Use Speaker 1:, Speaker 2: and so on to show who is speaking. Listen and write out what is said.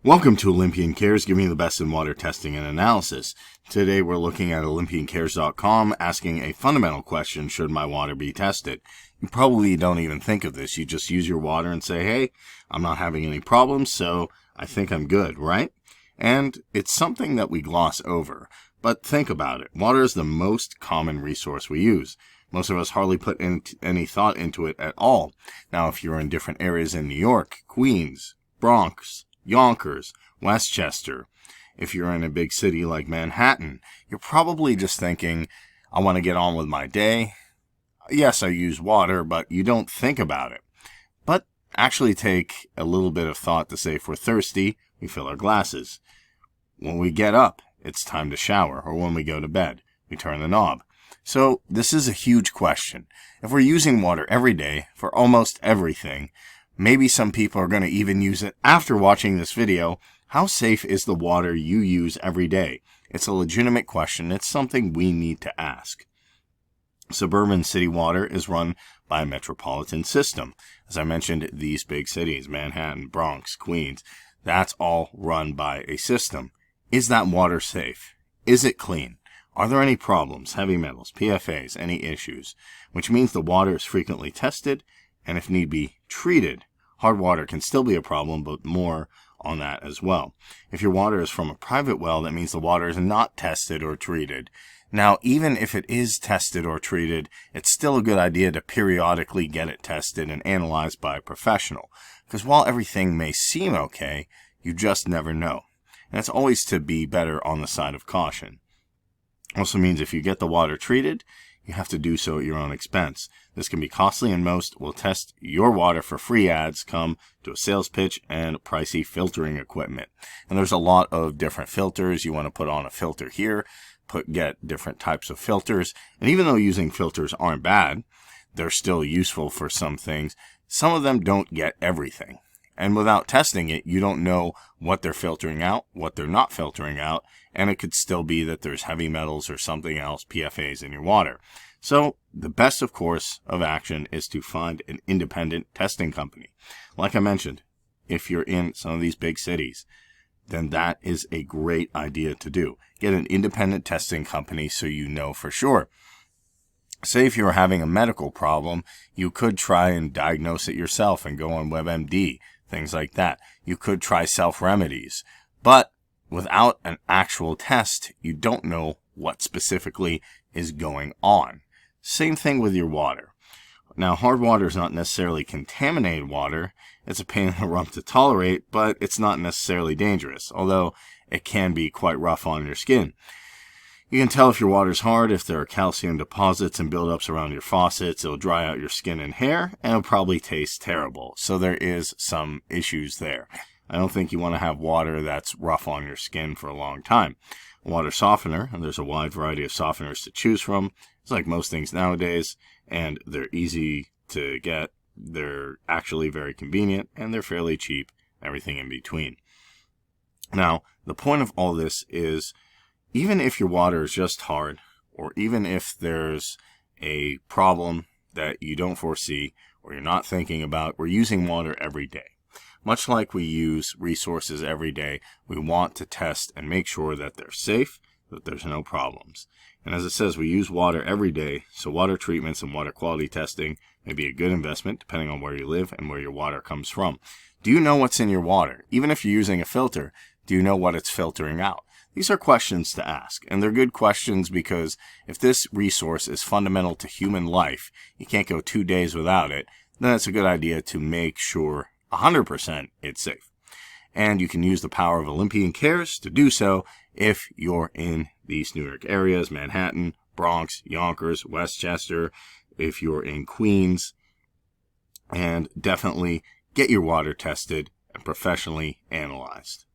Speaker 1: Welcome to Olympian Cares, giving you the best in water testing and analysis. Today we're looking at olympiancares.com, asking a fundamental question: should my water be tested? You probably don't even think of this. You just use your water and say, hey, I'm not having any problems, so I think I'm good, right? And it's something that we gloss over. But think about it. Water is the most common resource we use. Most of us hardly put any thought into it at all. Now, if you're in different areas in New York, Queens, Bronx, Yonkers, Westchester, if you're in a big city like Manhattan, you're probably just thinking, I want to get on with my day. Yes, I use water, but you don't think about it. But actually take a little bit of thought to say, if we're thirsty, we fill our glasses. When we get up, it's time to shower, or when we go to bed, we turn the knob. So this is a huge question. If we're using water every day for almost everything, maybe some people are going to even use it after watching this video. How safe is the water you use every day? It's a legitimate question. It's something we need to ask. Suburban city water is run by a metropolitan system. As I mentioned, these big cities, Manhattan, Bronx, Queens, that's all run by a system. Is that water safe? Is it clean? Are there any problems, heavy metals, PFAs, any issues? Which means the water is frequently tested and, if need be, treated. Hard water can still be a problem, but more on that as well. If your water is from a private well, that means the water is not tested or treated. Now, even if it is tested or treated, it's still a good idea to periodically get it tested and analyzed by a professional. Because while everything may seem okay, you just never know. And it's always to be better on the side of caution. Also means if you get the water treated, you have to do so at your own expense. This can be costly, and most will test your water for free ads, come to a sales pitch, and pricey filtering equipment. And there's a lot of different filters. You want to put on a filter here, get different types of filters. And even though using filters aren't bad, they're still useful for some things. Some of them don't get everything. And without testing it, you don't know what they're filtering out, what they're not filtering out, and it could still be that there's heavy metals or something else, PFAs, in your water. So the best, of course, of action is to find an independent testing company. Like I mentioned, if you're in some of these big cities, then that is a great idea to do. Get an independent testing company so you know for sure. Say if you're having a medical problem, you could try and diagnose it yourself and go on WebMD, things like that. You could try self-remedies. But without an actual test, you don't know what specifically is going on. Same thing with your water. Now, hard water is not necessarily contaminated water. It's a pain in the rump to tolerate, but it's not necessarily dangerous, although it can be quite rough on your skin. You can tell if your water's hard if there are calcium deposits and buildups around your faucets. It'll dry out your skin and hair, and it'll probably taste terrible. So there is some issues there. I don't think you want to have water that's rough on your skin for a long time. Water softener, and there's a wide variety of softeners to choose from. It's like most things nowadays, and they're easy to get. They're actually very convenient, and they're fairly cheap, everything in between. Now, the point of all this is, even if your water is just hard, or even if there's a problem that you don't foresee or you're not thinking about, we're using water every day. Much like we use resources every day, we want to test and make sure that they're safe, that there's no problems. And as it says, we use water every day, so water treatments and water quality testing may be a good investment depending on where you live and where your water comes from. Do you know what's in your water? Even if you're using a filter, do you know what it's filtering out? These are questions to ask, and they're good questions because if this resource is fundamental to human life, you can't go 2 days without it, then it's a good idea to make sure 100% it's safe. And you can use the power of Olympian Cares to do so if you're in these New York areas, Manhattan, Bronx, Yonkers, Westchester, if you're in Queens, and definitely get your water tested and professionally analyzed.